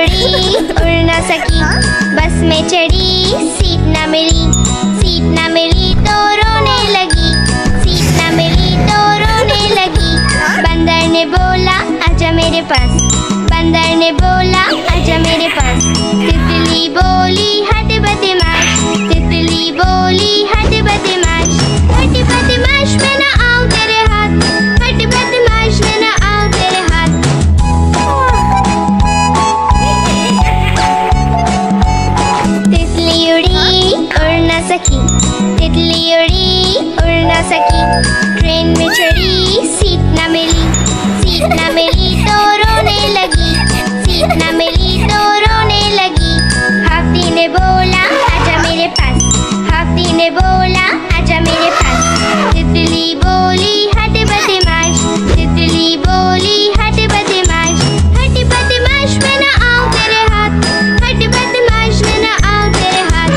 उड़ी उड़ न सकी, बस में चढ़ी सीट न मिली, सीट न मिली तो रोने लगी, सीट न मिली तो रोने लगी। बंदर ने बोला आजा मेरे पास, बंदर ने बोला आजा मेरे पास। तितली बोली हट बदमाश, तितली बोली हट बदमाश, हट बदमाश मैं ना आऊं तेरे हाथ, हट बदमाश मैं ना आऊं तेरे हाथ। तितली उड़ी उड़ न सकी, तितली उड़ी उड़ न सकी। ट्रेन में चढ़ी सीट न मिली, सीट न मिली तो रोने लगी, सीट न मिली तो रोने लगी। हाथी ने बोला आजा मेरे पास, हाथी ने बोला आजा मेरे पास। तितली बोली हट बदमाश, तितली बोली हट बदमाश, हट बदमाश मैं ना आऊं तेरे हाथ, हट बदमाश मैं ना आऊं तेरे हाथ।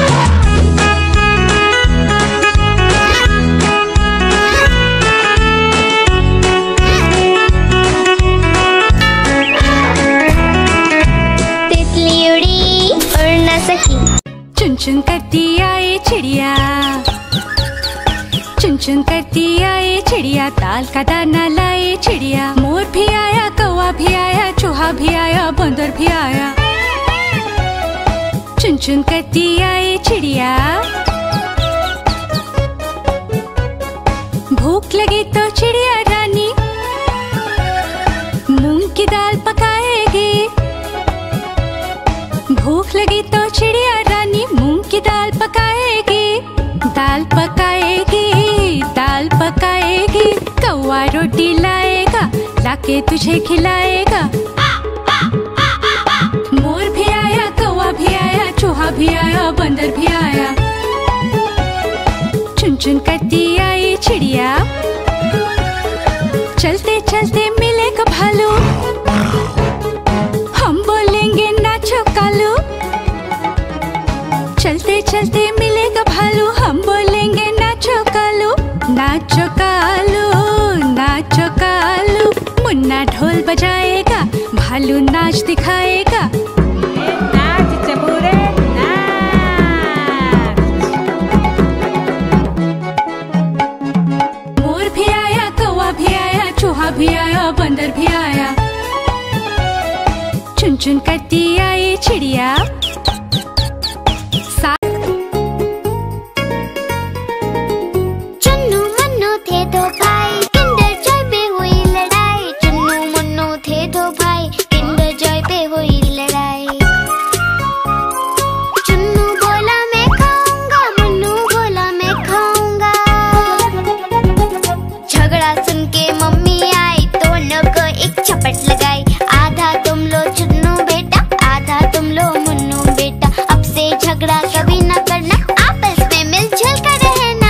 तितली उड़ी उड़ न सकी। चुन चुन करती आए चिड़िया, चुन चुन करती आए चिड़िया, ताल का दाना लाए चिड़िया। मोर भी आया, कौवा भी आया, चूहा भी आया, बंदर भी आया। चुन चुन करती आए चिड़िया। भूख लगी तो चिड़िया रानी मूंग की दाल पकाएगी, भूख लगी तो चिड़िया रानी मूंग की दाल पकाएगी, दाल पकाएगी, दाल पकाएगी। कौवा रोटी लाएगा, लाके तुझे खिलाएगा। मोर भी आया, कौवा भी आया, चूहा भी आया, बंदर भी आया। चुन चुन करती आई चिड़िया। चलते चलते मिलेगा भालू, हम बोलेंगे नाचो कालू। चलते चलते मिलेगा भालू, हम बोलेंगे नाचो कालू, नाचो कालू, नाचो कालू। मुन्ना ढोल बजाएगा, भालू नाच दिखाएगा। नाच चबूरे नाच। मोर भी आया, कौवा भी आया, चूहा भी आया, बंदर भी आया। चुन चुन करती आई चिड़िया। चुन्नू मुन्नू थे दो भाई, किंडर जॉय पे हुई लड़ाई। चुन्नू मुन्नू थे दो भाई, किंडर जॉय पे हुई लड़ाई। चुन्नू बोला मैं खाऊंगा, मुन्नू बोला मैं खाऊंगा। झगड़ा सुन के मम्मी आई, दोनों को एक झपट लगाई। आधा तुम लो चुन्नू बेटा, आधा तुम लो मुन्नू बेटा। अब से झगड़ा कभी न करना, आपस में मिलजुल कर रहना।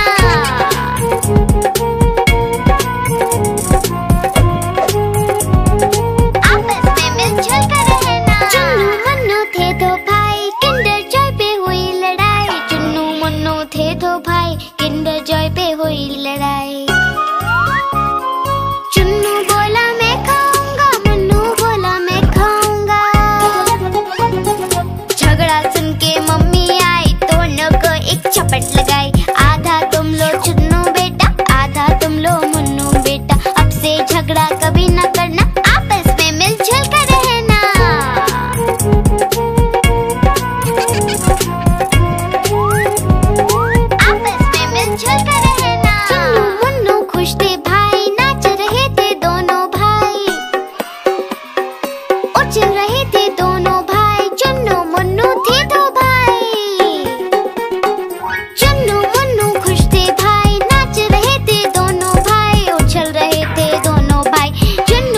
आपस में मिलजुल कर रहना। चुन्नू मुन्नू थे दो भाई, किंडर जॉय पे हुई लड़ाई। चुन्नू मुन्नू थे दो भाई, किंडर जॉय पे हुई लड़ाई। चुन्नू बोला मैं खाऊंगा, मुन्नू बोला मैं खाऊंगा। झगड़ा सुन के मम्मी आई, दोनों को एक झपट लगाई। आधा तुम लो चुन्नू बेटा, आधा तुम लो मुन्नू बेटा। अब से झगड़ा कभी न करना, आपस में मिलजुल कर रहना। आपस में मिलजुल कर रहना। चुन्नू मुन्नू खुश थे भाई, नाच रहे थे दोनों भाई, उछल रहे थे दोनों भाई। चुन्नू मुन्नू थे दो भाई, चुन्नू मुन्नू खुश थे भाई, नाच रहे थे दोनों भाई, उछल रहे थे दोनों भाई। चुन्नू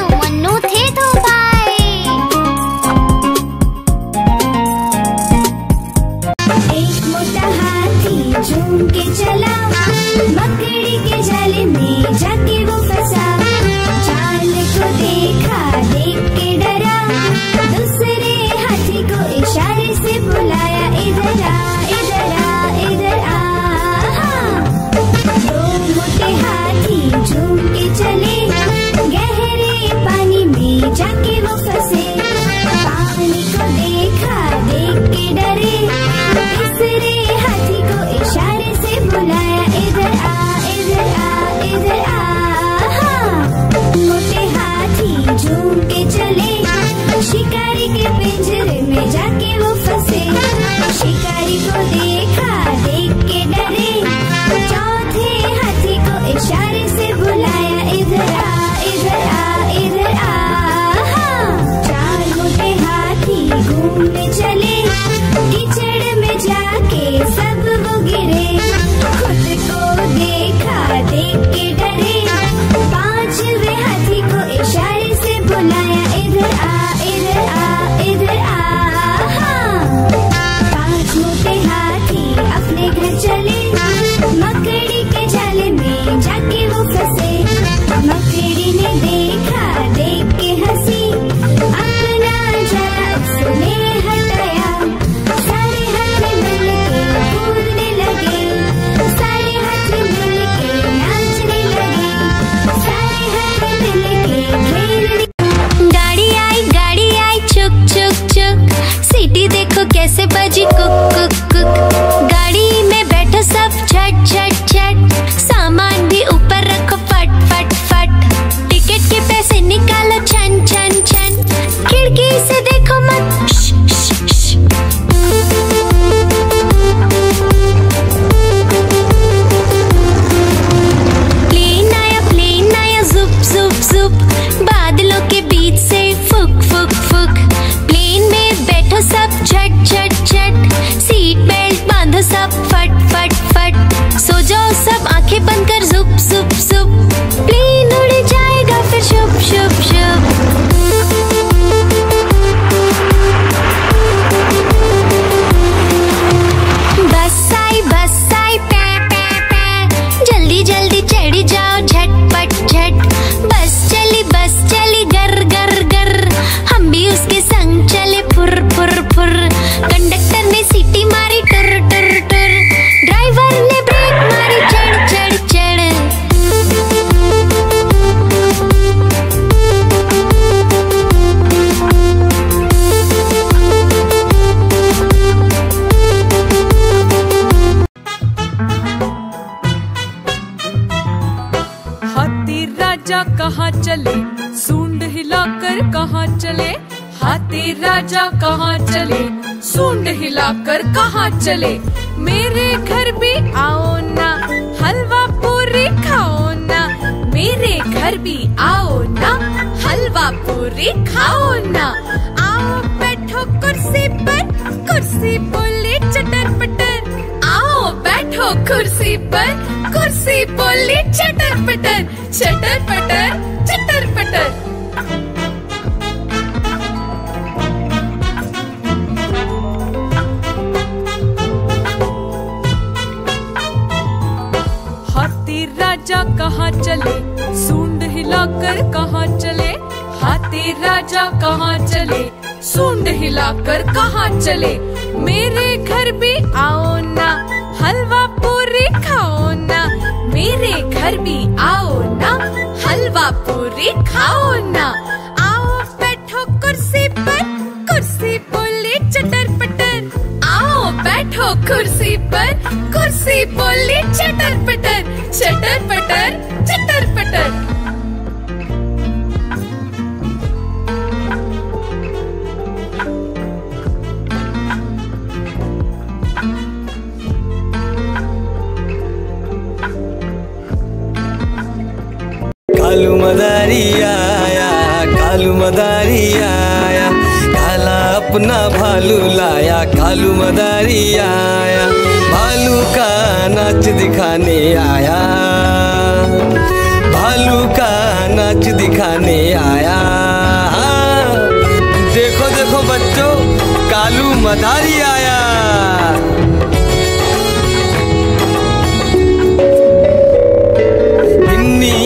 हिलाकर कहाँ चले, हाथी राजा कहाँ चले, सूंड हिलाकर कहाँ चले, मेरे घर भी आओ ना, हलवा पूरी खाओ ना, मेरे घर भी आओ ना, हलवा पूरी खाओ ना। आओ बैठो कुर्सी पर, कुर्सी बोली चटर पटर, आओ बैठो कुर्सी पर, कुर्सी बोली चटर पटर, चटर पटर चटर पटर। हाथी राजा कहाँ चले, सूंड हिलाकर कहाँ चले, हाथी राजा कहाँ चले, सूंड हिलाकर कहाँ चले, मेरे घर भी आओ ना, हलवा पूरी खाओ ना, मेरे घर भी आओ ना, हलवा पूरी खाओ ना। आओ बैठो कुर्सी पर, कुर्सी बोली चटर पटर, आओ बैठो कुर्सी पर, कुर्सी बोली चटर पटर, चटर पटर चटर पटर। कालू मदारी आया, कालू मदारी आया, काला अपना भालू लाया, कालू मदारी आया, भालू का नाच दिखाने आया, भालू का नाच दिखाने आया। देखो देखो बच्चों, कालू मदारी आया।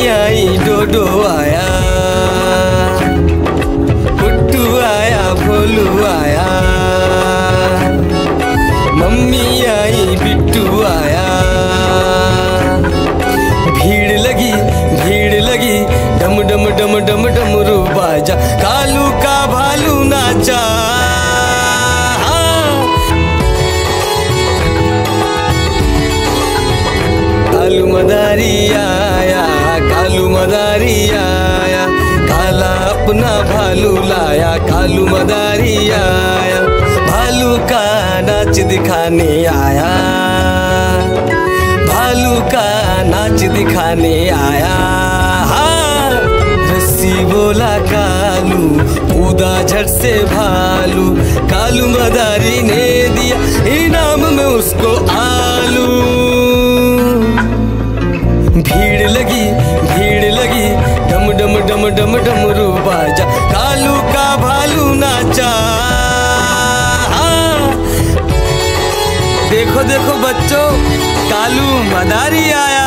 आई डोडो आया, गुड्डू आया, भोलू आया, मम्मी आई, बिट्टू आया। भीड़ लगी डम डम डम डम डमरू बाजा, कालू का भालू नाचा। कालू मदारी आया, कालू मदारी आया, काला अपना भालू लाया, कालू मदारी आया, भालू का नाच दिखाने आया, भालू का नाच दिखाने आया। रस्सी बोला कालू, कूदा झट से भालू, कालू मदारी ने दिया इनाम में उसको आलू। भीड़ लगी डम डम डम डम डमरू बाजा, कालू का भालू नाचा। देखो देखो बच्चों, कालू मदारी आया।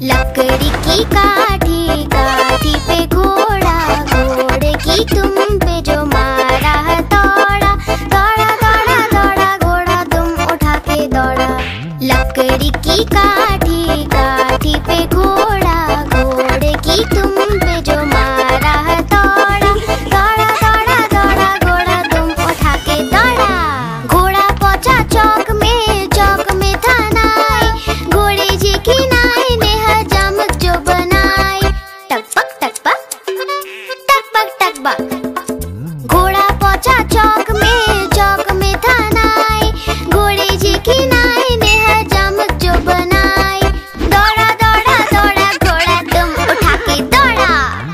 लकड़ी की काठी, काठी पे घोड़ा, घोड़े की तुम पे जो मारा दौड़ा, दौड़ा दौड़ा दौड़ा घोड़ा तुम उठा के दौड़ा। लकड़ी की काठी, काठी पे घोड़ा, घोड़े की तुम पे जो मारा दौड़ा, दौड़ा दौड़ा दौड़ा घोड़ा तुम उठा के दौड़ा। घोड़ा पहुंचा चौक में था नाई, घोड़े जी की नाई ने हजामत जो बनाई। टकपक टकपक टकपक टकपक, घोड़ा पहुंचा चौक में था नाई, घोड़े जी की नाई ने हजामत जो बनाई। दौड़ा दौड़ा दौड़ा घोड़ा तुम उठा के दौड़ा।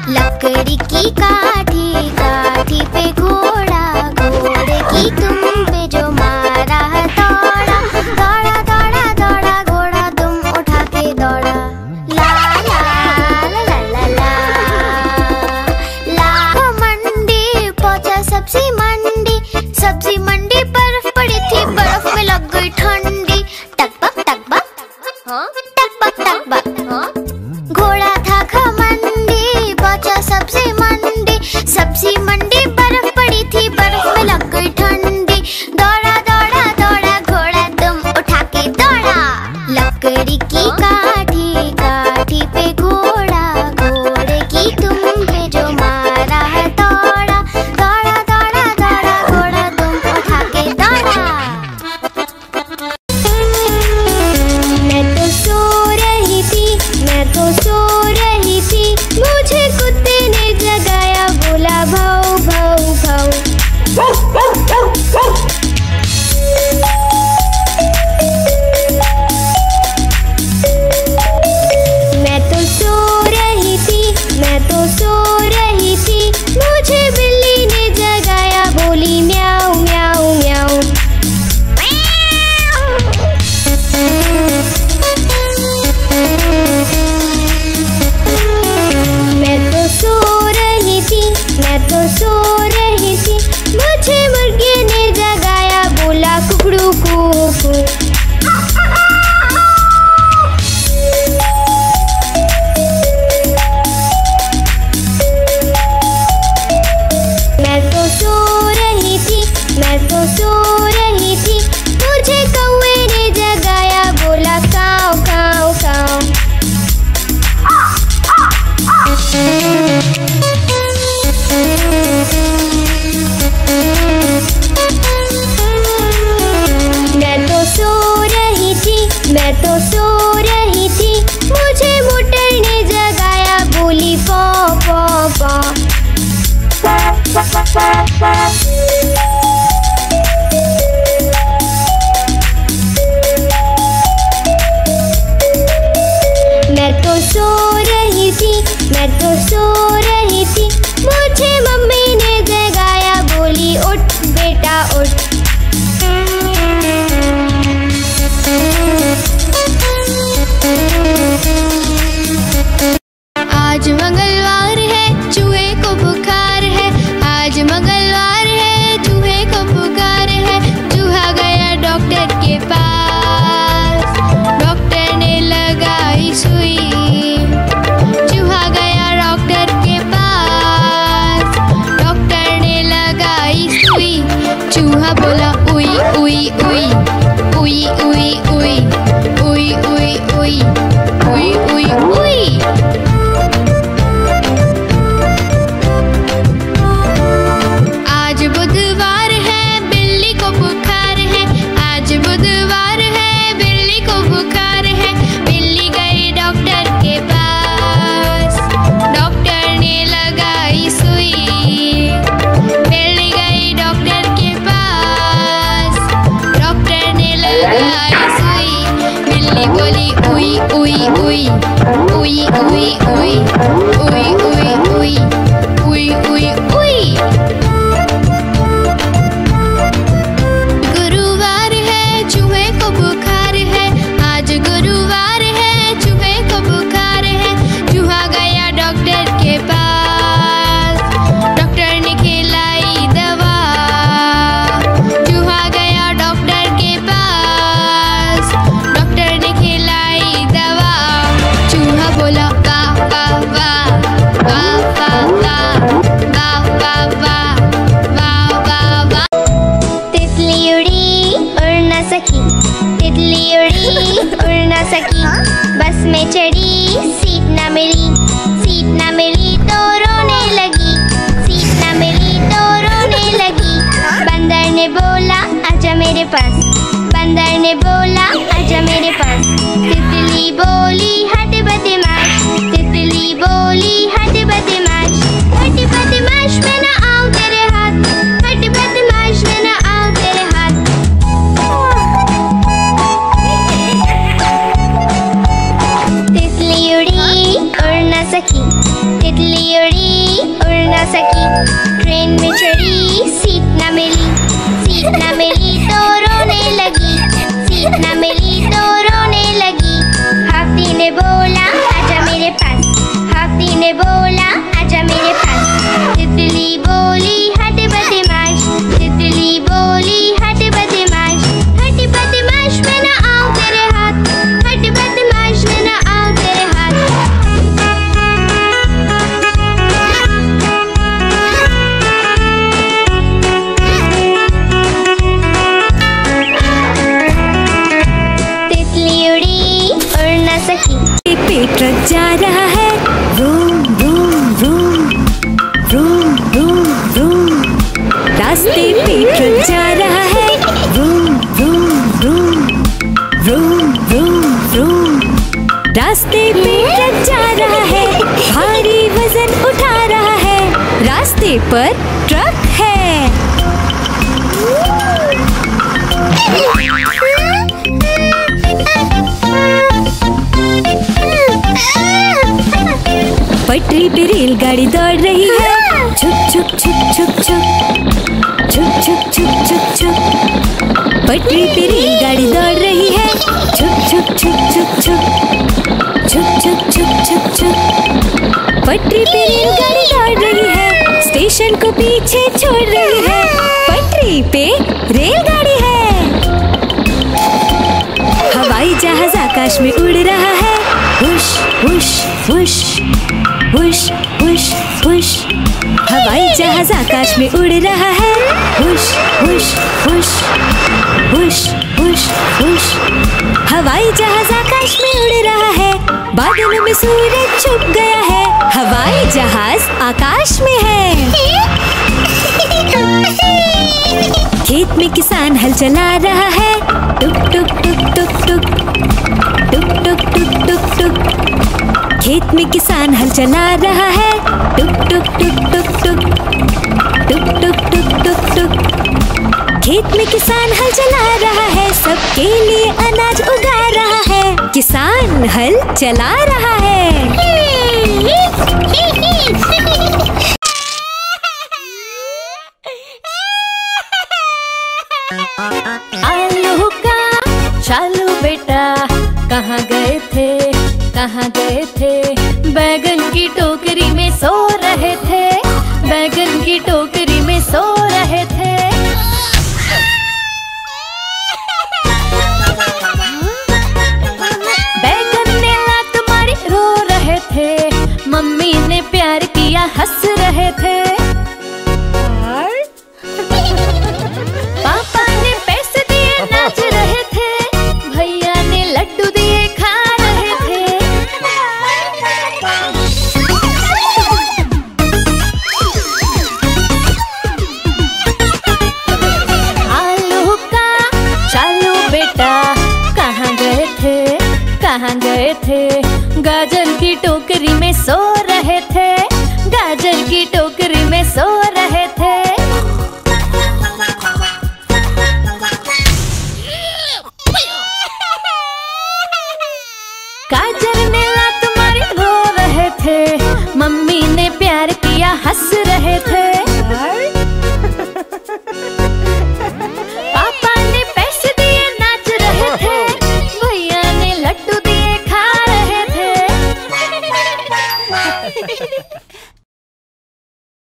लकड़ी की काठी, काठी पे घोड़ा, घोड़े की तुम पे जो मारा दौड़ा, दौड़ा दौड़ा दौड़ा घोड़ा तुम उठा के दौड़ा। ला ला ला ला ला ला, मंडी पहुंचा सब्जी मंडी, सब्जी मंडी बर्फ पड़ी थी, बर्फ में लग गई ठंडी। टकपक टकपक टकपक टकपक, घोड़ा था घमंडी, पहुंचा सब्जी मंडी, सब्जी मंडी बर्फ पड़ी थी, बर्फ में लग गई ठंडी। दौड़ा दौड़ा दौड़ा घोड़ा तुम उठा के दौड़ा। लकड़ी की काठी, काठी पे घोड़ा, घोड़े की तुम पे जो मारा दौड़ा, दौड़ा दौड़ा दौड़ा घोड़ा तुम उठा के दौड़ा। मैं तो सो रही तो सो रही थी, मुझे मम्मी ने जगाया, बोली उठ बेटा उठ। आज मंगलवार है, चूहे को बुखार है, आज मंगलवार है, चूहे को बुखार है। चूहा गया डॉक्टर के पास, डॉक्टर ने लगाई सुई। चूहा गया डॉक्टर के पास, डॉक्टर ने लगाई सुई। चूहा बोला उई उई उई उई उई उई उई उई उई उई उई उई। आज बुधवार है, बिल्ली को बुखार है, आज बुधवार है, बिल्ली को बुखार है। बिल्ली गई डॉक्टर के पास, डॉक्टर ने लगाई सुई। बिल्ली गई डॉक्टर के पास, डॉक्टर ने लगाई सुई। बिल्ली बोली उई उई उई उई उई उई उई उई उई उई उई उई। गुरुवार है, चूहे को बुखार है, आज गुरुवार है, चूहे को बुखार है। चूहा गया डॉक्टर के पास, डॉक्टर ने खिलाई दवा। चूहा गया डॉक्टर के पास, डॉक्टर ने खिलाई दवा। चूहा बोला वाह वाह वाह वाह वाह वाह वाह वाह वाह वाह वाह वाह। तितली उड़ी उड़ न सकी, तितली उड़ी उड़ न सकी, बस में चढ़ी सीट न मिली, सीट न मिली तो रोने लगी, सीट न मिली तो रोने लगी। बंदर ने बोला आजा मेरे पास, बंदर ने बोला आजा मेरे पास। तितली बोली हट बदमाश, तितली बोली हट बदमाश, हट बदमाश मैं ना आऊं तेरे हाथ, हट बदमाश मैं ना आऊं तेरे हाथ। तितली उड़ी उड़ न सकी, तितली उड़ी उड़ न सकी, ट्रेन में चढ़ी सीट न मिली, सीट न मिली तो रोने लगी, सीट न मिली तो रोने लगी। हाथी ने बोला आजा मेरे पास, हाथी ने बोला आजा मेरे पास। तितली बोली हट बदमाश, तितली बोली हट बदमाश, हट बदमाश मैं ना आऊं तेरे हाथ, हट बदमाश मैं ना आऊं तेरे हाथ। तितली उड़ी उड़ न सकी। पे ट्रक जा रहा है, room room room room room room. रास्ते पे ट्रक जा रहा है, room room room room room room. रास्ते पे ट्रक जा रहा है, भारी वजन उठा रहा है, रास्ते पर ट्रक है। पटरी पे रेलगाड़ी दौड़ रही है, छुक छुक छुक छुक छुक छुक छुक छुक छुक छुक। पटरी पे रेलगाड़ी दौड़ रही है, छुक छुक छुक छुक छुक छुक छुक छुक छुक छुक। पटरी पे रेलगाड़ी दौड़ रही है, स्टेशन को पीछे छोड़ रही है, पटरी पे रेलगाड़ी है। हवाई जहाज आकाश में उड़ रहा है, हुश हुश हुश हुश हुश हुश। हवाई जहाज आकाश में उड़ रहा है, हुश हुश हुश हुश हुश हुश। हवाई जहाज आकाश में उड़ रहा है, बादलों में सूरज छुप गया है, हवाई जहाज आकाश में है। खेत में किसान हल चला रहा है, टुक टुक टुक टुक टुक टुक टुक टुक टुक टुक। खेत में किसान हल चला रहा है, टुक टुक टुक टुक टुक टुक टुक टुक टुक टुक। खेत में किसान हल चला रहा है, सबके लिए अनाज उगा रहा है, किसान हल चला रहा है। कहाँ गए थे? बैगन की टोकरी में सो रहे थे, बैगन की टोकरी में सो रहे थे। बैगन ने लात मारी रो रहे थे, मम्मी ने प्यार किया हंस रहे थे। पापा ने पैसे दिए नाच रहे थे, भैया ने लड्डू दिए खा रहे थे। आलू का चालू बेटा कहाँ गए थे? कहाँ गए थे? गाजर की टोकरी में सो रहे थे, गाजर की टोकरी में सो रहे थे। गाजर ने लात मारी रो रहे थे, मम्मी ने प्यार किया हंस रहे थे। पापा ने पैसे दिए नाच रहे थे, भैया ने लड्डू दिए खा रहे थे।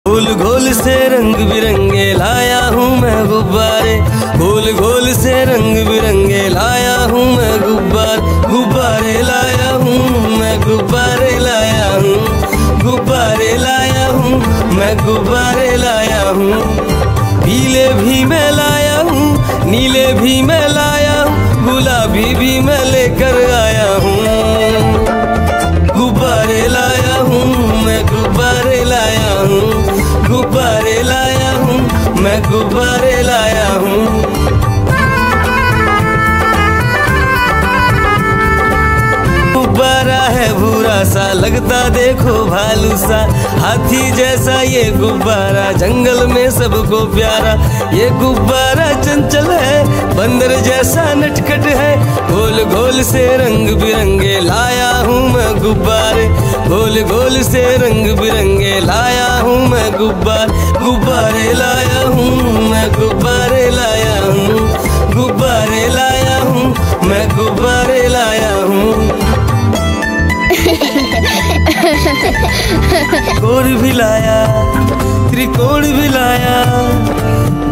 गोल गोल से रंग बिरंगे लाया हूँ मैं गुब्बारे, गोल गोल से रंग बिरंगे लाया हूँ मैं गुब्बारे लाया हूँ मैं, गुब्बारे लाया हूँ, गुब्बारे लाया हूँ मैं, गुब्बारे लाया हूँ। पीले भी मैं लाया हूँ, नीले भी मैं लाया हूँ, गुलाबी भी मैं लेकर आया हूँ। गुब्बारे लाया हूँ मैं, गुब्बारे लाया हूँ, गुब्बारे लाया हूँ मैं, गुब्बारे लाया हूँ। गुब्बारा है भूरा सा लगता देखो भालू सा, हाथी जैसा ये गुब्बारा जंगल में सबको प्यारा। ये गुब्बारा चंचल है बंदर जैसा नटखट है, गोल गोल से रंग बिरंगे लाया हूँ मैं गुब्बारे, गोल गोल से रंग बिरंगे लाया हूँ मैं गुब्बारे लाया हूँ मैं, गुब्बारे लाया हूँ, गुब्बारे लाया हूँ मैं, गुब्बारे लाया हूँ। गोल भी लाया, त्रिकोण भी लाया,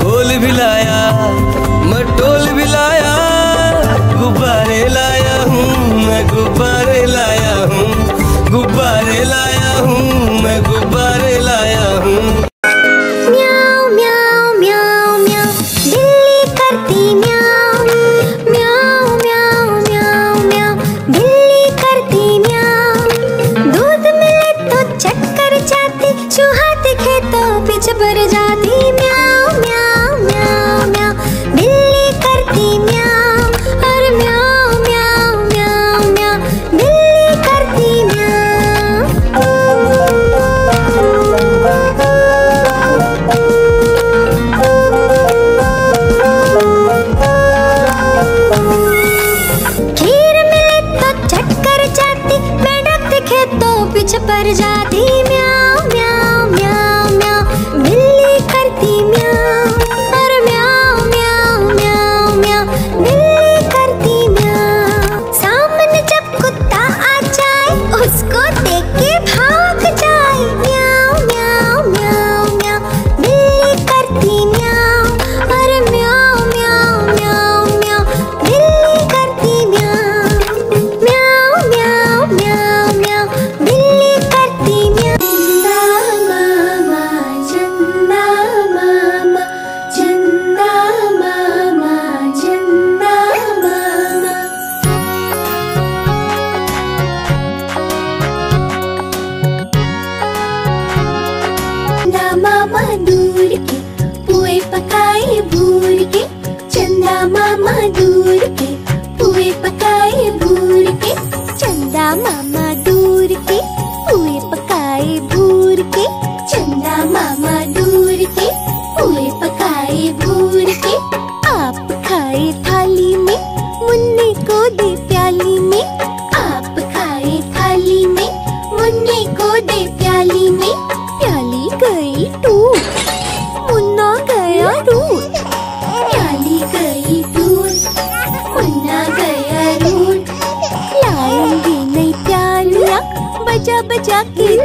गोल भी लाया, मटोल भी लाया, गुब्बारे लाया हूँ मैं, गुब्बारे लाया हूँ, गुब्बारे लाया हूँ मैं, गुब्बारे लाया हूँ। म्याऊ म्याऊ म्याऊ म्याऊ बिल्ली करती म्याऊ, म्याऊ म्याऊ म्याऊ म्याऊ बिल्ली करती म्याऊ। दूध मिले तो चक्कर जाती, चूहा दिखे तो पीछे पड़ जाती। म्याऊ म्याऊ म्याऊ म्याऊ बिल्ली करती म्याऊ, और म्याऊ म्याऊ म्याऊ म्याऊ बिल्ली करती म्याऊ। खीर मिले तो चक्कर जाती, मेढक दिखे तो पीछे पड़ जाती। म्याऊ म्याऊ म्याऊ म्याऊ बिल्ली करती म्याऊ, और म्याऊ म्याऊ म्याऊ म्याऊ बिल्ली करती म्याऊ। सामने जब कुत्ता आ जाए उसको देख के भाग जाए। म्याऊ म्याऊ म्याऊ म्याऊ बिल्ली करती म्याऊ, और म्याऊ म्याऊ म्याऊ म्याऊ बिल्ली करती म्याऊ। म्याऊ म्याऊ म्याऊ म्याऊ बिल्ली करती म्याऊ। चंदा मामा चंदा मामा चंदा मामा चंदा मामा दूर के पुए पकाए भूर के, चंदा मामा दूर के पुए पकाए भूर के, चंदा मामा दूर के पुए पकाए भूर के, चंदा मामा दूर के पुए पकाए भूर के। आप खाए थाली में, मुन्ने को दे प्याली में, आप खाए थाली में, मुन्ने को दे प्याली में। प्याली गई टूट, मुन्ना गया रूट, प्याली गई टूट, मुन्ना गया रूट। लाएंगे नहीं प्याली बजा के